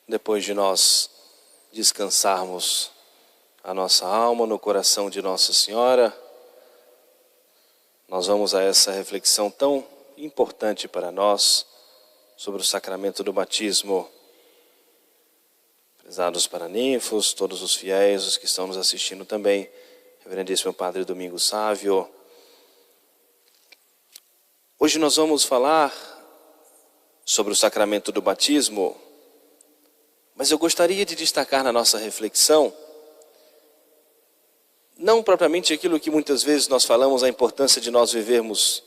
Depois de nós descansarmos a nossa alma no coração de Nossa Senhora, nós vamos a essa reflexão tão importante para nós sobre o sacramento do batismo. Prezados paraninfos, todos os fiéis, os que estão nos assistindo também, Reverendíssimo Padre Domingos Sávio. Hoje nós vamos falar sobre o sacramento do batismo, mas eu gostaria de destacar na nossa reflexão, não propriamente aquilo que muitas vezes nós falamos, a importância de nós vivermos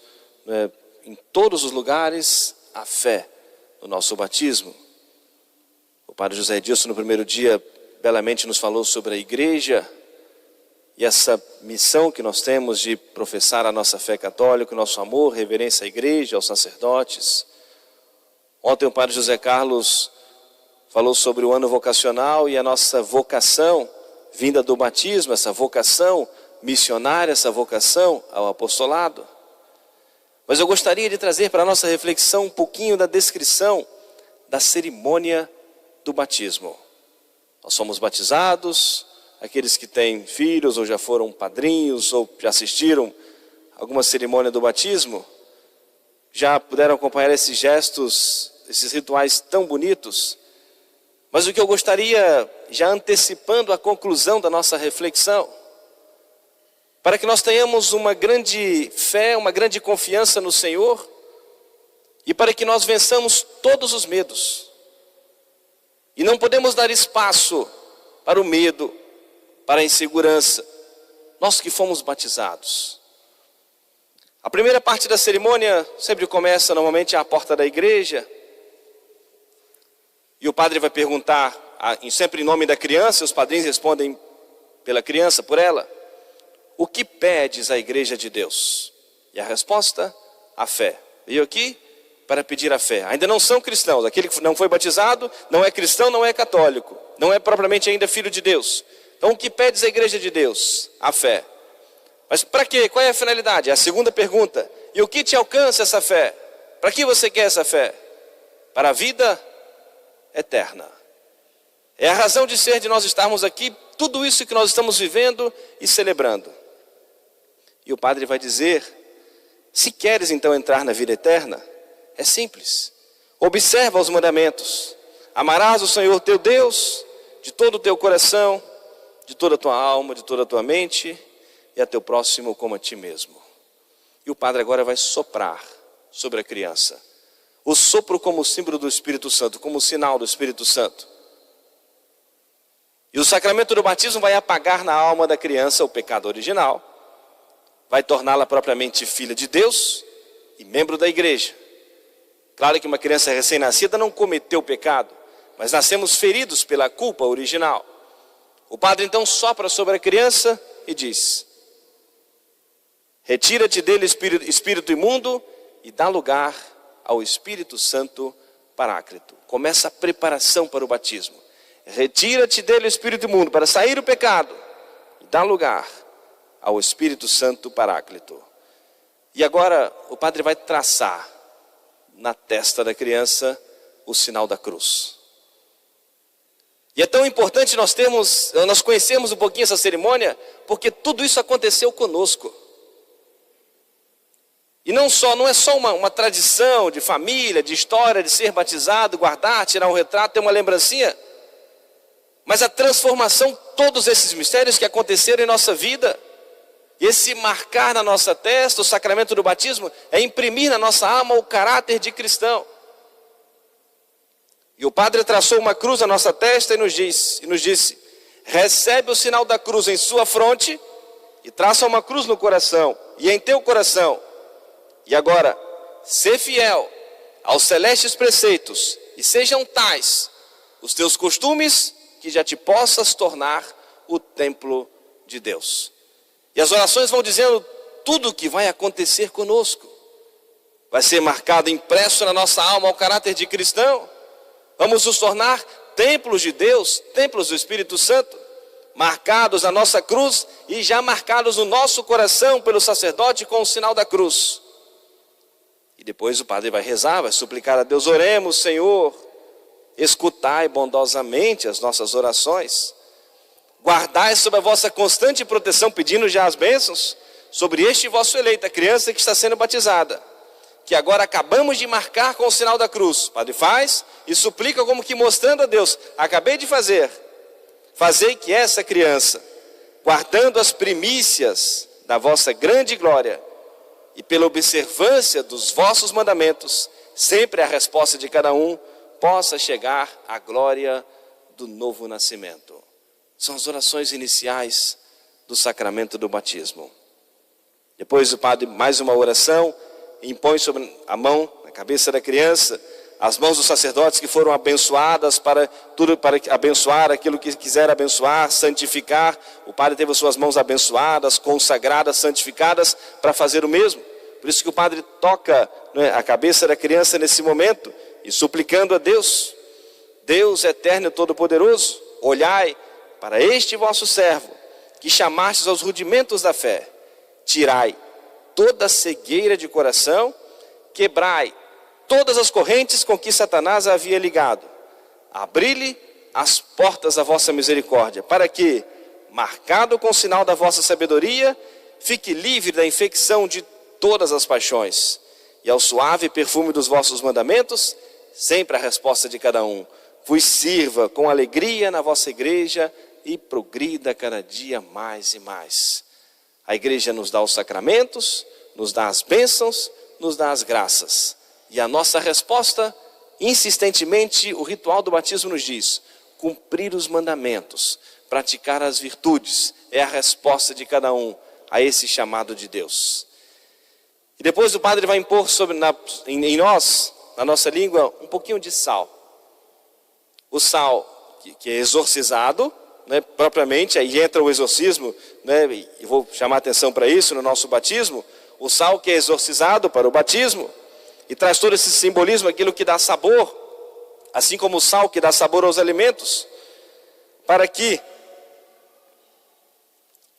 em todos os lugares a fé no nosso batismo. O Padre José Edilson no primeiro dia belamente nos falou sobre a igreja e essa missão que nós temos de professar a nossa fé católica, o nosso amor, reverência à igreja, aos sacerdotes. Ontem o Padre José Carlos falou sobre o ano vocacional e a nossa vocação vinda do batismo, essa vocação missionária, essa vocação ao apostolado. Mas eu gostaria de trazer para a nossa reflexão um pouquinho da descrição da cerimônia do batismo. Nós somos batizados, aqueles que têm filhos ou já foram padrinhos ou já assistiram alguma cerimônia do batismo, já puderam acompanhar esses gestos, esses rituais tão bonitos. Mas o que eu gostaria, já antecipando a conclusão da nossa reflexão, para que nós tenhamos uma grande fé, uma grande confiança no Senhor, e para que nós vençamos todos os medos. E não podemos dar espaço para o medo, para a insegurança, nós que fomos batizados. A primeira parte da cerimônia sempre começa normalmente à porta da igreja, e o padre vai perguntar, sempre em nome da criança, os padrinhos respondem pela criança, por ela: o que pedes à igreja de Deus? E a resposta: a fé. Veio aqui para pedir a fé. Ainda não são cristãos, aquele que não foi batizado, não é cristão, não é católico, não é propriamente ainda filho de Deus. Então o que pedes à igreja de Deus? A fé. Mas para quê? Qual é a finalidade? É a segunda pergunta. E o que te alcança essa fé? Para que você quer essa fé? Para a vida eterna. É a razão de ser de nós estarmos aqui, tudo isso que nós estamos vivendo e celebrando. E o padre vai dizer: se queres então entrar na vida eterna, é simples. Observa os mandamentos. Amarás o Senhor teu Deus de todo o teu coração, de toda a tua alma, de toda a tua mente, e a teu próximo como a ti mesmo. E o padre agora vai soprar sobre a criança. O sopro como símbolo do Espírito Santo, como sinal do Espírito Santo. E o sacramento do batismo vai apagar na alma da criança o pecado original, vai torná-la propriamente filha de Deus e membro da igreja. Claro que uma criança recém-nascida não cometeu pecado, mas nascemos feridos pela culpa original. O padre então sopra sobre a criança e diz: retira-te dele espírito imundo e dá lugar ao Espírito Santo Paráclito. Começa a preparação para o batismo. Retira-te dele o espírito imundo para sair o pecado e dá lugar ao Espírito Santo Paráclito. E agora o padre vai traçar na testa da criança o sinal da cruz. E é tão importante nós conhecermos um pouquinho essa cerimônia, porque tudo isso aconteceu conosco. E não é só uma tradição de família, de história, de ser batizado, guardar, tirar um retrato, ter uma lembrancinha. Mas a transformação, todos esses mistérios que aconteceram em nossa vida, esse marcar na nossa testa, o sacramento do batismo, é imprimir na nossa alma o caráter de cristão. E o padre traçou uma cruz na nossa testa e nos disse: recebe o sinal da cruz em sua fronte e traça uma cruz no coração e em teu coração. E agora, sê fiel aos celestes preceitos e sejam tais os teus costumes que já te possas tornar o templo de Deus. E as orações vão dizendo tudo o que vai acontecer conosco. Vai ser marcado, impresso na nossa alma o caráter de cristão. Vamos nos tornar templos de Deus, templos do Espírito Santo, marcados na nossa cruz e já marcados no nosso coração pelo sacerdote com o sinal da cruz. E depois o padre vai rezar, vai suplicar a Deus: oremos, Senhor, escutai bondosamente as nossas orações. Guardai sob a vossa constante proteção, pedindo já as bênçãos, sobre este vosso eleito, a criança que está sendo batizada, que agora acabamos de marcar com o sinal da cruz. O padre faz e suplica como que mostrando a Deus: acabei de fazer. Fazei que essa criança, guardando as primícias da vossa grande glória, e pela observância dos vossos mandamentos, sempre a resposta de cada um, possa chegar à glória do novo nascimento. São as orações iniciais do sacramento do batismo. Depois o padre, mais uma oração, impõe sobre a mão, na cabeça da criança, as mãos dos sacerdotes que foram abençoadas para abençoar aquilo que quiser abençoar, santificar. O padre teve as suas mãos abençoadas, consagradas, santificadas para fazer o mesmo. Por isso que o padre toca, a cabeça da criança nesse momento e suplicando a Deus: Deus eterno e todo-poderoso, olhai para este vosso servo, que chamastes aos rudimentos da fé. Tirai toda a cegueira de coração, quebrai todas as correntes com que Satanás havia ligado. Abri-lhe as portas da vossa misericórdia, para que, marcado com o sinal da vossa sabedoria, fique livre da infecção de todas as paixões, e ao suave perfume dos vossos mandamentos, sempre a resposta de cada um, vos sirva com alegria na vossa igreja e progrida cada dia mais e mais. A igreja nos dá os sacramentos, nos dá as bênçãos, nos dá as graças. E a nossa resposta, insistentemente, o ritual do batismo nos diz: cumprir os mandamentos, praticar as virtudes, é a resposta de cada um a esse chamado de Deus. E depois o padre vai impor em nós, na nossa língua, um pouquinho de sal. O sal que é exorcizado, propriamente, aí entra o exorcismo, e vou chamar a atenção para isso no nosso batismo. O sal que é exorcizado para o batismo, e traz todo esse simbolismo, aquilo que dá sabor, assim como o sal que dá sabor aos alimentos, para que,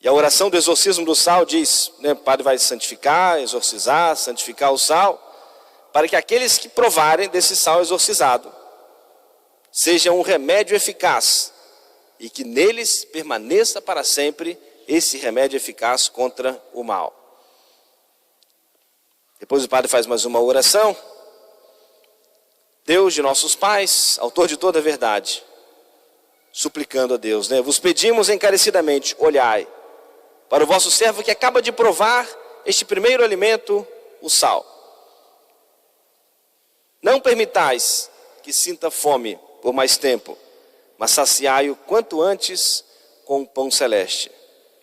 e a oração do exorcismo do sal diz, o padre vai santificar, exorcizar, santificar o sal, para que aqueles que provarem desse sal exorcizado, seja um remédio eficaz, e que neles permaneça para sempre esse remédio eficaz contra o mal. Depois o padre faz mais uma oração. Deus de nossos pais, autor de toda a verdade, suplicando a Deus, vos pedimos encarecidamente, olhai para o vosso servo que acaba de provar este primeiro alimento, o sal. Não permitais que sinta fome por mais tempo, mas saciai-o quanto antes com o pão celeste,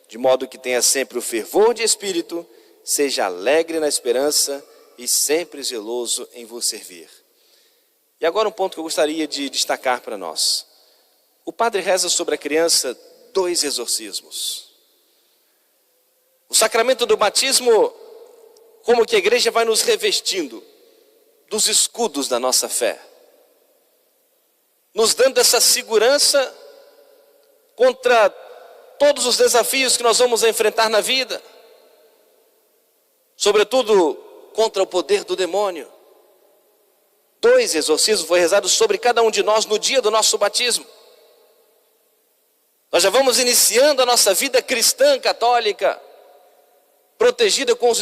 de modo que tenha sempre o fervor de espírito, seja alegre na esperança e sempre zeloso em vos servir. E agora um ponto que eu gostaria de destacar para nós. O padre reza sobre a criança 2 exorcismos. O sacramento do batismo, como que a igreja vai nos revestindo dos escudos da nossa fé, nos dando essa segurança contra todos os desafios que nós vamos enfrentar na vida, sobretudo contra o poder do demônio. 2 exorcismos foram rezados sobre cada um de nós no dia do nosso batismo. Nós já vamos iniciando a nossa vida cristã católica, protegido com os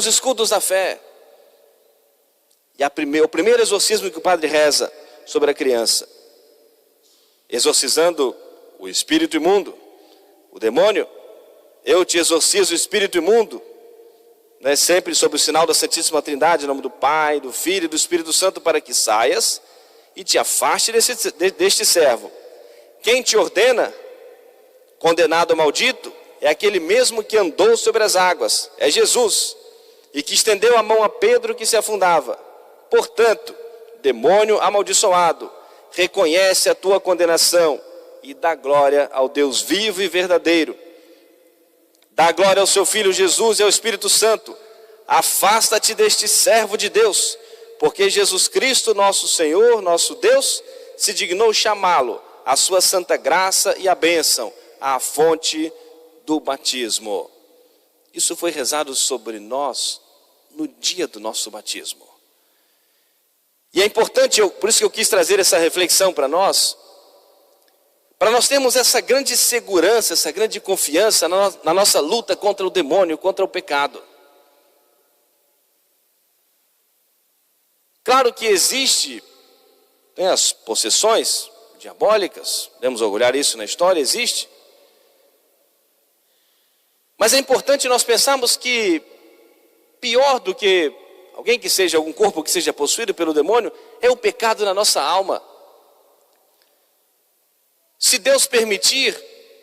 escudos da fé. E o primeiro exorcismo que o padre reza sobre a criança, exorcizando o espírito imundo, o demônio: eu te exorcizo, o espírito imundo, sempre sob o sinal da Santíssima Trindade, em nome do Pai, do Filho e do Espírito Santo, para que saias e te afaste deste servo. Quem te ordena, condenado maldito, é aquele mesmo que andou sobre as águas, é Jesus, e que estendeu a mão a Pedro que se afundava. Portanto, demônio amaldiçoado, reconhece a tua condenação e dá glória ao Deus vivo e verdadeiro. Dá glória ao seu Filho Jesus e ao Espírito Santo. Afasta-te deste servo de Deus, porque Jesus Cristo, nosso Senhor, nosso Deus, se dignou chamá-lo à sua santa graça e a bênção, à fonte do batismo. Isso foi rezado sobre nós no dia do nosso batismo. E é importante, por isso que eu quis trazer essa reflexão para nós termos essa grande segurança, essa grande confiança na nossa luta contra o demônio, contra o pecado. Claro que tem as possessões diabólicas, podemos orgulhar isso na história, existe. Mas é importante nós pensarmos que pior do que algum corpo que seja possuído pelo demônio, é o pecado na nossa alma. Se Deus permitir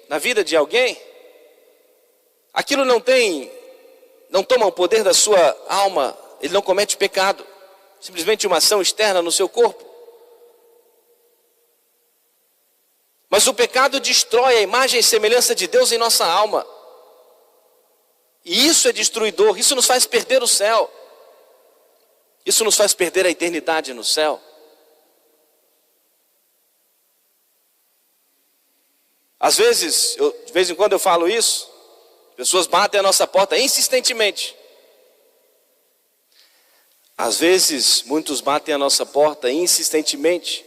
na vida de alguém, aquilo não toma o poder da sua alma, ele não comete pecado, simplesmente uma ação externa no seu corpo. Mas o pecado destrói a imagem e semelhança de Deus em nossa alma. E isso é destruidor, isso nos faz perder o céu. Isso nos faz perder a eternidade no céu. Às vezes, de vez em quando eu falo isso, pessoas batem a nossa porta insistentemente. Às vezes, muitos batem a nossa porta insistentemente,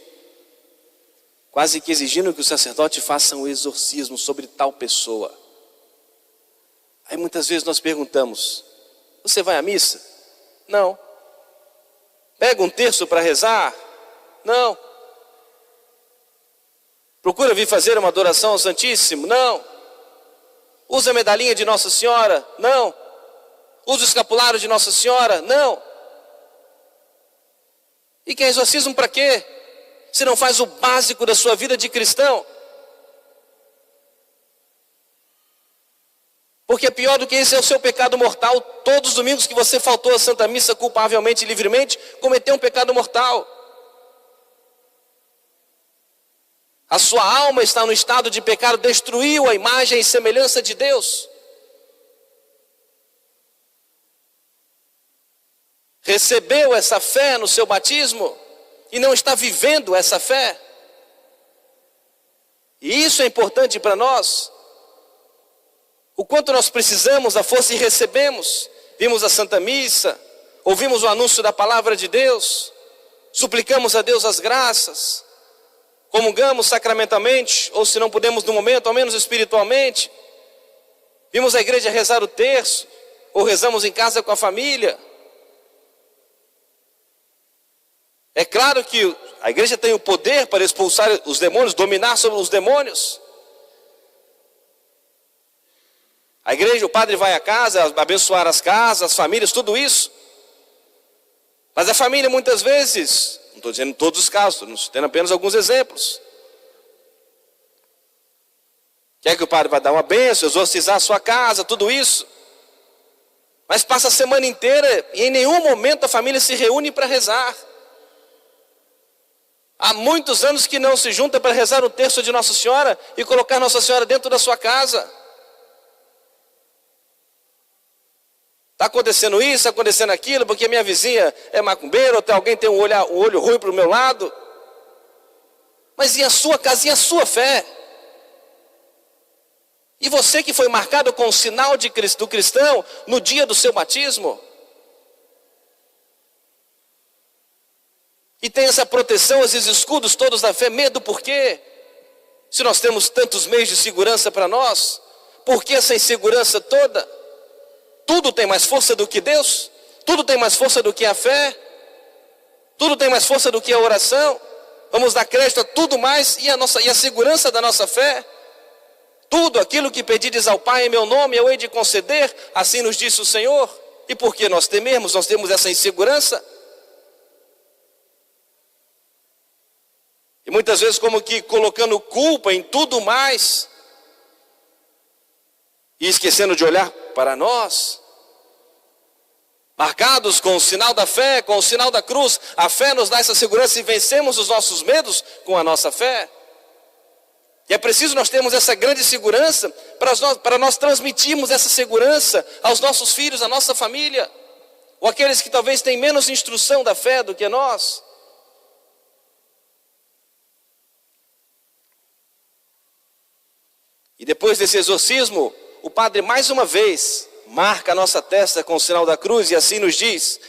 quase que exigindo que o sacerdote faça um exorcismo sobre tal pessoa. Aí muitas vezes nós perguntamos: você vai à missa? Não. Pega um terço para rezar? Não. Procura vir fazer uma adoração ao Santíssimo? Não. Usa a medalhinha de Nossa Senhora? Não. Usa o escapulário de Nossa Senhora? Não. E quer exorcismo para quê? Se não faz o básico da sua vida de cristão. Porque pior do que isso é o seu pecado mortal. Todos os domingos que você faltou à Santa Missa culpavelmente e livremente, cometeu um pecado mortal. A sua alma está no estado de pecado, destruiu a imagem e semelhança de Deus. Recebeu essa fé no seu batismo e não está vivendo essa fé. E isso é importante para nós. O quanto nós precisamos da força e recebemos. Vimos a Santa Missa, ouvimos o anúncio da palavra de Deus, suplicamos a Deus as graças, comungamos sacramentalmente, ou se não podemos no momento, ao menos espiritualmente. Vimos a igreja rezar o terço, ou rezamos em casa com a família. É claro que a igreja tem o poder para expulsar os demônios, dominar sobre os demônios. A igreja, o padre vai à casa, abençoar as casas, as famílias, tudo isso. Mas a família muitas vezes, não estou dizendo em todos os casos, estou tendo apenas alguns exemplos. Quer que o padre vá dar uma bênção, exorcizar a sua casa, tudo isso. Mas passa a semana inteira e em nenhum momento a família se reúne para rezar. Há muitos anos que não se junta para rezar o terço de Nossa Senhora e colocar Nossa Senhora dentro da sua casa. Está acontecendo isso, está acontecendo aquilo, porque minha vizinha é macumbeira, ou alguém tem um olho ruim para o meu lado. Mas e a sua casa, e a sua fé? E você que foi marcado com o sinal do cristão no dia do seu batismo? E tem essa proteção, esses escudos todos da fé, medo por quê? Se nós temos tantos meios de segurança para nós, por que essa insegurança toda? Tudo tem mais força do que Deus? Tudo tem mais força do que a fé? Tudo tem mais força do que a oração? Vamos dar crédito a tudo mais e a segurança da nossa fé? Tudo aquilo que pedides ao Pai em meu nome, eu hei de conceder, assim nos disse o Senhor. E por que nós tememos? Nós temos essa insegurança? E muitas vezes como que colocando culpa em tudo mais e esquecendo de olhar para nós, marcados com o sinal da fé, com o sinal da cruz. A fé nos dá essa segurança e vencemos os nossos medos com a nossa fé. E é preciso nós termos essa grande segurança para nós transmitirmos essa segurança aos nossos filhos, à nossa família, ou aqueles que talvez têm menos instrução da fé do que nós. E depois desse exorcismo, o padre mais uma vez marca a nossa testa com o sinal da cruz e assim nos diz: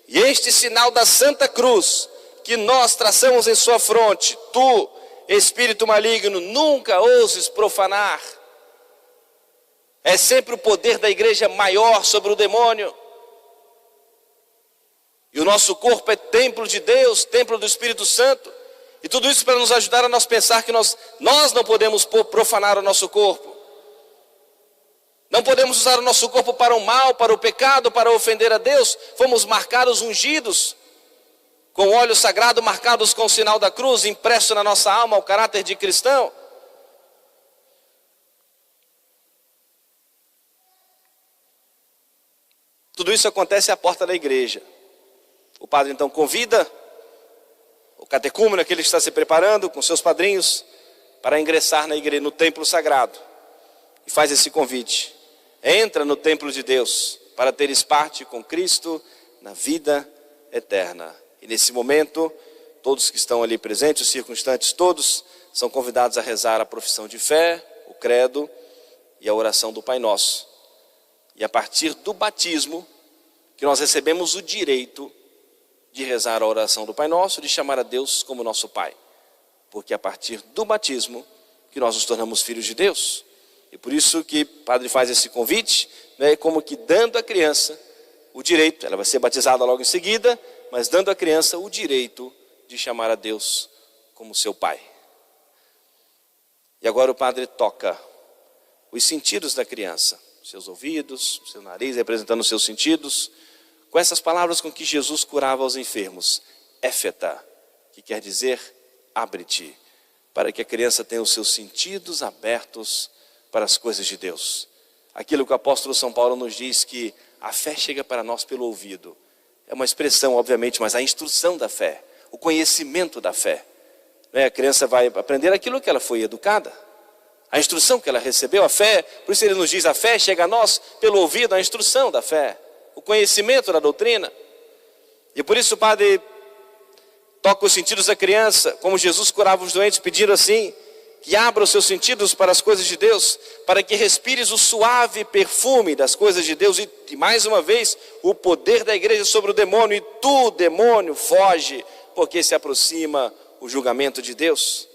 e este sinal da Santa Cruz que nós traçamos em sua fronte, tu, espírito maligno, nunca ouses profanar. É sempre o poder da igreja maior sobre o demônio. E o nosso corpo é templo de Deus, templo do Espírito Santo. E tudo isso para nos ajudar a nós pensar que nós não podemos profanar o nosso corpo. Não podemos usar o nosso corpo para o mal, para o pecado, para ofender a Deus. Fomos marcados, ungidos, com óleo sagrado, marcados com o sinal da cruz, impresso na nossa alma o caráter de cristão. Tudo isso acontece à porta da igreja. O padre então convida o catecúmeno, aquele que está se preparando com seus padrinhos, para ingressar na igreja, no templo sagrado. E faz esse convite. Entra no templo de Deus para teres parte com Cristo na vida eterna. E nesse momento, todos que estão ali presentes, os circunstantes todos, são convidados a rezar a profissão de fé, o credo e a oração do Pai Nosso. E a partir do batismo, que nós recebemos o direito de rezar a oração do Pai Nosso, de chamar a Deus como nosso Pai. Porque a partir do batismo, que nós nos tornamos filhos de Deus. E por isso que o padre faz esse convite, né, como que dando à criança o direito, ela vai ser batizada logo em seguida, mas dando à criança o direito de chamar a Deus como seu Pai. E agora o padre toca os sentidos da criança, seus ouvidos, seu nariz, representando os seus sentidos, com essas palavras com que Jesus curava os enfermos. Éfeta, que quer dizer abre-te, para que a criança tenha os seus sentidos abertos para as coisas de Deus. Aquilo que o apóstolo São Paulo nos diz, que a fé chega para nós pelo ouvido. É uma expressão, obviamente, mas a instrução da fé, o conhecimento da fé. A criança vai aprender aquilo que ela foi educada, a instrução que ela recebeu, a fé. Por isso ele nos diz, a fé chega a nós pelo ouvido, a instrução da fé, o conhecimento da doutrina. E por isso o padre toca os sentidos da criança, como Jesus curava os doentes, pedindo assim, que abra os seus sentidos para as coisas de Deus, para que respires o suave perfume das coisas de Deus. E mais uma vez, o poder da igreja sobre o demônio. E tu, demônio, foge, porque se aproxima o julgamento de Deus.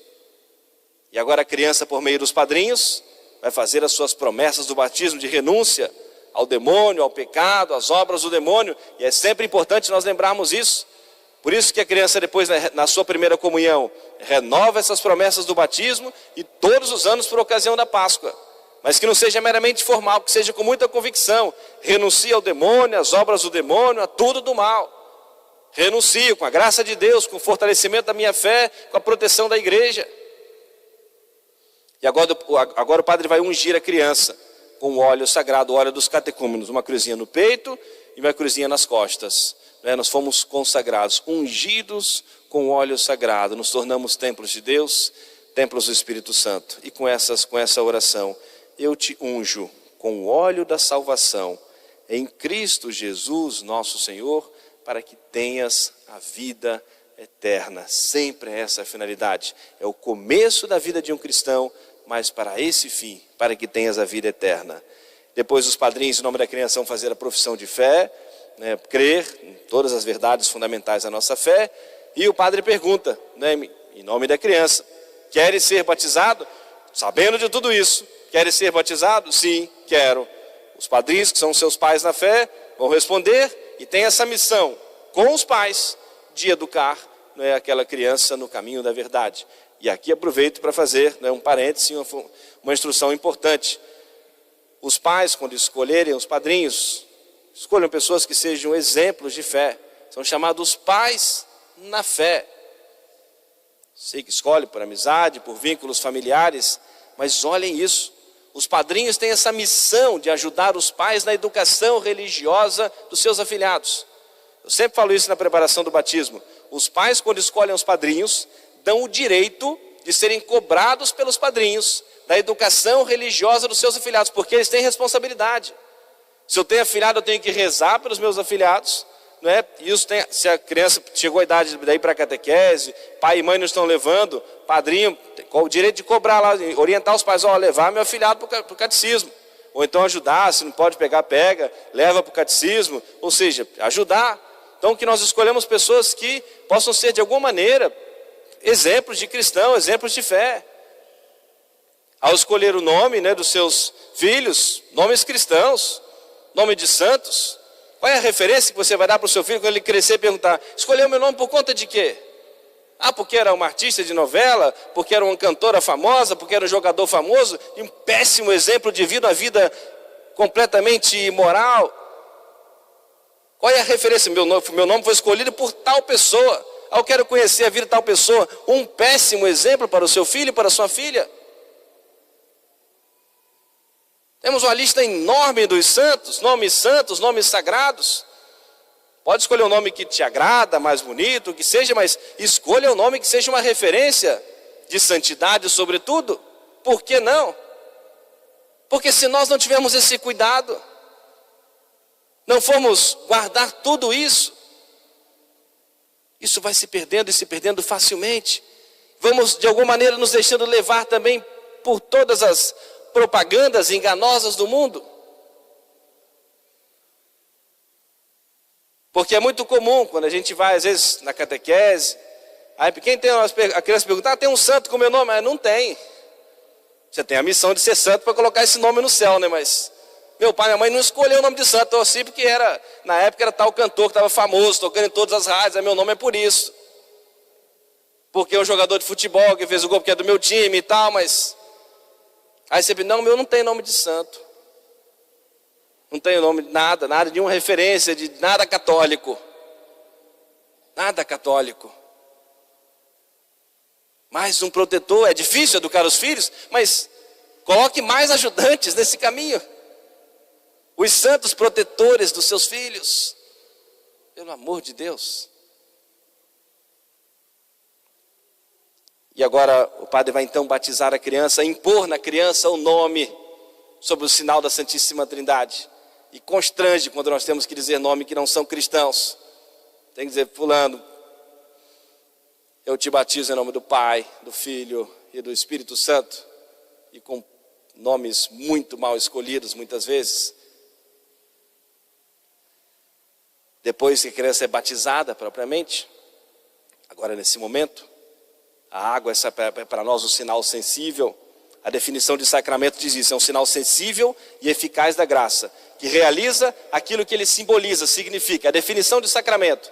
E agora a criança, por meio dos padrinhos, vai fazer as suas promessas do batismo de renúncia ao demônio, ao pecado, às obras do demônio. E é sempre importante nós lembrarmos isso. Por isso que a criança depois, na sua primeira comunhão, renova essas promessas do batismo, e todos os anos por ocasião da Páscoa. Mas que não seja meramente formal, que seja com muita convicção. Renuncie ao demônio, às obras do demônio, a tudo do mal. Renuncio com a graça de Deus, com o fortalecimento da minha fé, com a proteção da igreja. E agora o padre vai ungir a criança com o óleo sagrado, o óleo dos catecúmenos, uma cruzinha no peito e uma cruzinha nas costas. Nós fomos consagrados, ungidos com óleo sagrado, nos tornamos templos de Deus, templos do Espírito Santo. E com essa oração, eu te unjo com o óleo da salvação, em Cristo Jesus, nosso Senhor, para que tenhas a vida eterna. Sempre essa é a finalidade. É o começo da vida de um cristão, mas para esse fim, para que tenhas a vida eterna. Depois os padrinhos, em nome da criança, vão fazer a profissão de fé, crer em todas as verdades fundamentais da nossa fé. E o padre pergunta, em nome da criança, queres ser batizado? Sabendo de tudo isso, queres ser batizado? Sim, quero. Os padrinhos, que são seus pais na fé, vão responder e tem essa missão com os pais de educar aquela criança no caminho da verdade. E aqui aproveito para fazer um parêntese, uma instrução importante. Os pais, quando escolherem os padrinhos, escolham pessoas que sejam exemplos de fé. São chamados pais na fé. Sei que escolhe por amizade, por vínculos familiares, mas olhem isso. Os padrinhos têm essa missão de ajudar os pais na educação religiosa dos seus afilhados. Eu sempre falo isso na preparação do batismo. Os pais, quando escolhem os padrinhos, dão o direito de serem cobrados pelos padrinhos da educação religiosa dos seus afilhados, porque eles têm responsabilidade. Se eu tenho afilhado, eu tenho que rezar pelos meus afilhados, E isso se a criança chegou à idade daí para a catequese, pai e mãe não estão levando, padrinho tem o direito de cobrar lá, orientar os pais, levar meu afilhado para o catecismo. Ou então ajudar, se não pode pegar, pega, leva para o catecismo. Ou seja, ajudar. Então que nós escolhemos pessoas que possam ser de alguma maneira exemplos de cristão, exemplos de fé. Ao escolher o nome, né, dos seus filhos, nomes cristãos, nome de santos, qual é a referência que você vai dar para o seu filho quando ele crescer e perguntar: escolheu meu nome por conta de quê? Ah, porque era uma artista de novela, porque era uma cantora famosa, porque era um jogador famoso, e um péssimo exemplo de vida, uma vida completamente imoral. Qual é a referência? Meu nome foi escolhido por tal pessoa. Eu quero conhecer a vida de tal pessoa. Um péssimo exemplo para o seu filho e para a sua filha. Temos uma lista enorme dos santos, nomes sagrados. Pode escolher um nome que te agrada, mais bonito, que seja, mas escolha um nome que seja uma referência de santidade sobretudo. Por que não? Porque se nós não tivermos esse cuidado, não formos guardar tudo isso, isso vai se perdendo e se perdendo facilmente. Vamos de alguma maneira nos deixando levar também por todas as propagandas enganosas do mundo. Porque é muito comum, quando a gente vai às vezes na catequese, aí quem tem a criança pergunta: tem um santo com meu nome? Mas não tem. Você tem a missão de ser santo para colocar esse nome no céu, né? Mas meu pai e minha mãe não escolheu o nome de santo, eu assim porque na época era tal cantor que estava famoso, tocando em todas as rádios, aí meu nome é por isso. Porque é um jogador de futebol que fez o gol porque é do meu time e tal, mas aí você pensa: não, meu não tem nome de santo. Não tem nome de nada, nenhuma referência de nada católico. Nada católico. Mais um protetor, é difícil educar os filhos, mas coloque mais ajudantes nesse caminho. Os santos protetores dos seus filhos. Pelo amor de Deus. E agora o padre vai então batizar a criança, impor na criança o nome sobre o sinal da Santíssima Trindade. E constrange quando nós temos que dizer nome que não são cristãos. Tem que dizer: fulano, eu te batizo em nome do Pai, do Filho e do Espírito Santo. E com nomes muito mal escolhidos muitas vezes. Depois que a criança é batizada propriamente, agora nesse momento, a água é para nós um sinal sensível. A definição de sacramento diz isso: é um sinal sensível e eficaz da graça, que realiza aquilo que ele simboliza, significa. A definição de sacramento: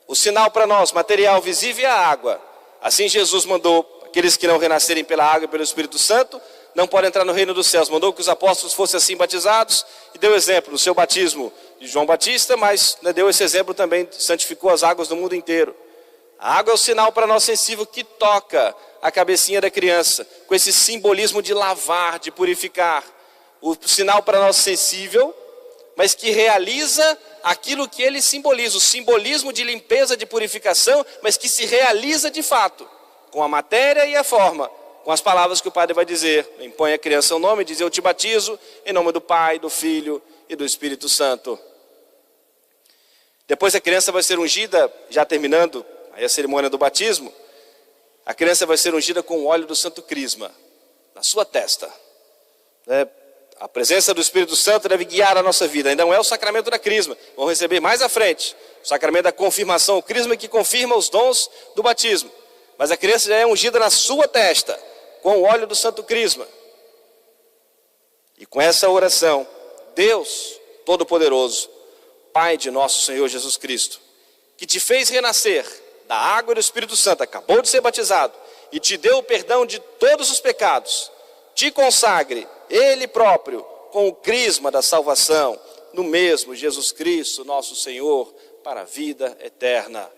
o sinal para nós, material, visível, é a água. Assim Jesus mandou aqueles que não renascerem pela água e pelo Espírito Santo, não podem entrar no reino dos céus. Mandou que os apóstolos fossem assim batizados, e deu exemplo no seu batismo de João Batista, mas deu esse exemplo também, santificou as águas do mundo inteiro. A água é o sinal para nós sensível que toca a cabecinha da criança, com esse simbolismo de lavar, de purificar. O sinal para nós sensível, mas que realiza aquilo que ele simboliza, o simbolismo de limpeza, de purificação, mas que se realiza de fato, com a matéria e a forma, com as palavras que o padre vai dizer. Impõe à criança o nome e diz: eu te batizo em nome do Pai, do Filho e do Espírito Santo. Depois a criança vai ser ungida, já terminando aí a cerimônia do batismo, a criança vai ser ungida com o óleo do Santo Crisma, na sua testa. A presença do Espírito Santo deve guiar a nossa vida. Ainda não é o sacramento da crisma, vamos receber mais à frente o sacramento da confirmação, o crisma que confirma os dons do batismo. Mas a criança já é ungida na sua testa, com o óleo do Santo Crisma. E com essa oração, Deus Todo-Poderoso, Pai de nosso Senhor Jesus Cristo, que te fez renascer da água e do Espírito Santo, acabou de ser batizado, e te deu o perdão de todos os pecados, te consagre Ele próprio com o crisma da salvação, no mesmo Jesus Cristo, nosso Senhor, para a vida eterna.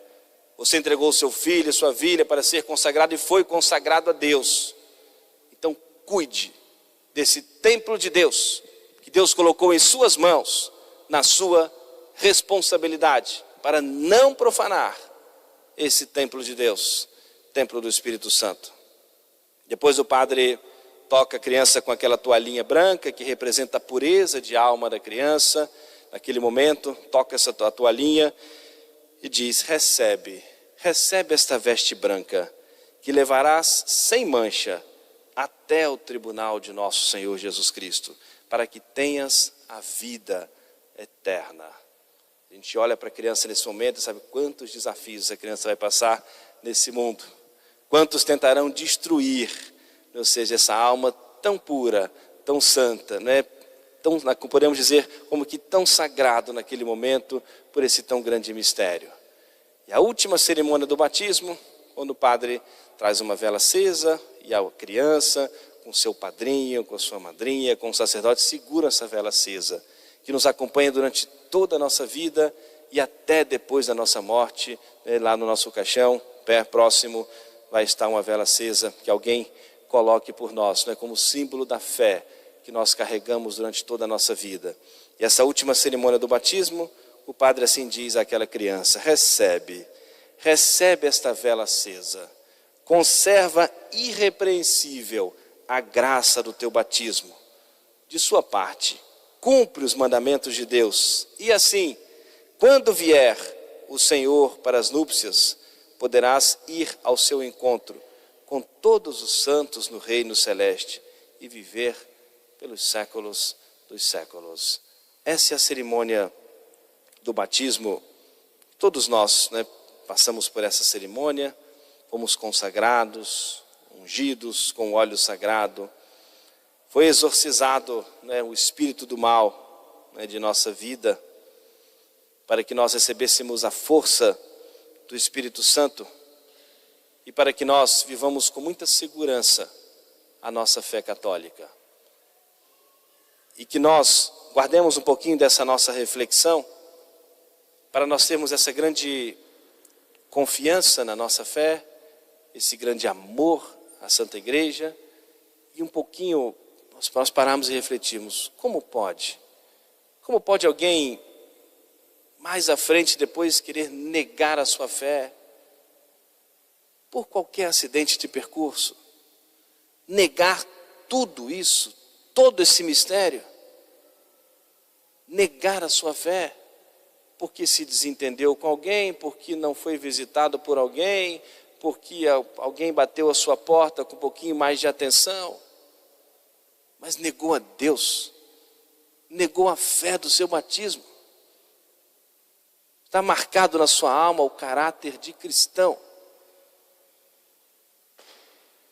Você entregou o seu filho e sua filha para ser consagrado e foi consagrado a Deus. Então cuide desse templo de Deus, que Deus colocou em suas mãos, na sua responsabilidade, para não profanar esse templo de Deus, templo do Espírito Santo. Depois o padre toca a criança com aquela toalhinha branca que representa a pureza de alma da criança. Naquele momento, toca essa toalhinha e diz: recebe esta veste branca, que levarás sem mancha até o tribunal de nosso Senhor Jesus Cristo, para que tenhas a vida eterna. A gente olha para a criança nesse momento e sabe quantos desafios a criança vai passar nesse mundo. Quantos tentarão destruir, ou seja, essa alma tão pura, tão santa, né? Tão, podemos dizer, como que tão sagrado naquele momento, por esse tão grande mistério. E a última cerimônia do batismo, quando o padre traz uma vela acesa e a criança, com seu padrinho, com a sua madrinha, com o sacerdote, segura essa vela acesa, que nos acompanha durante toda a nossa vida e até depois da nossa morte, né, lá no nosso caixão, pé próximo, vai estar uma vela acesa que alguém coloque por nós, né, como símbolo da fé que nós carregamos durante toda a nossa vida. E essa última cerimônia do batismo, o padre assim diz àquela criança: recebe esta vela acesa, conserva irrepreensível a graça do teu batismo. De sua parte, cumpre os mandamentos de Deus, e assim, quando vier o Senhor para as núpcias, poderás ir ao seu encontro com todos os santos no reino celeste e viver pelos séculos dos séculos. Essa é a cerimônia do batismo. Todos nós, né, passamos por essa cerimônia, fomos consagrados, ungidos com o óleo sagrado. Foi exorcizado, né, o espírito do mal, né, de nossa vida, para que nós recebêssemos a força do Espírito Santo e para que nós vivamos com muita segurança a nossa fé católica. E que nós guardemos um pouquinho dessa nossa reflexão para nós termos essa grande confiança na nossa fé, esse grande amor à Santa Igreja, e um pouquinho nós pararmos e refletirmos: como pode alguém mais à frente depois querer negar a sua fé por qualquer acidente de percurso, negar tudo isso, todo esse mistério, negar a sua fé porque se desentendeu com alguém, porque não foi visitado por alguém, porque alguém bateu a sua porta com um pouquinho mais de atenção, mas negou a Deus, negou a fé do seu batismo. Está marcado na sua alma o caráter de cristão.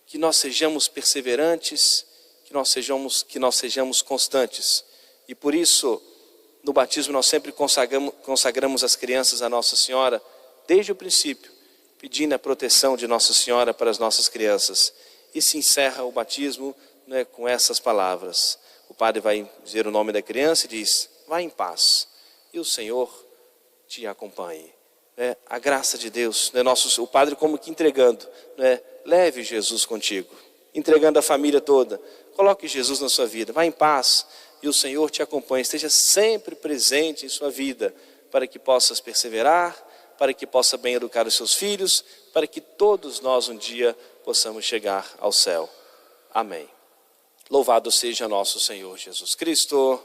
Que nós sejamos perseverantes, que nós sejamos constantes. E por isso, no batismo nós sempre consagramos as crianças a Nossa Senhora, desde o princípio, pedindo a proteção de Nossa Senhora para as nossas crianças. E se encerra o batismo, né, com essas palavras. O padre vai dizer o nome da criança e diz: vá em paz, e o Senhor te acompanhe. Né? A graça de Deus, né, o padre como que entregando, né, leve Jesus contigo, entregando a família toda, coloque Jesus na sua vida, vá em paz, e o Senhor te acompanhe, esteja sempre presente em sua vida, para que possas perseverar, para que possa bem educar os seus filhos, para que todos nós um dia possamos chegar ao céu. Amém. Louvado seja nosso Senhor Jesus Cristo.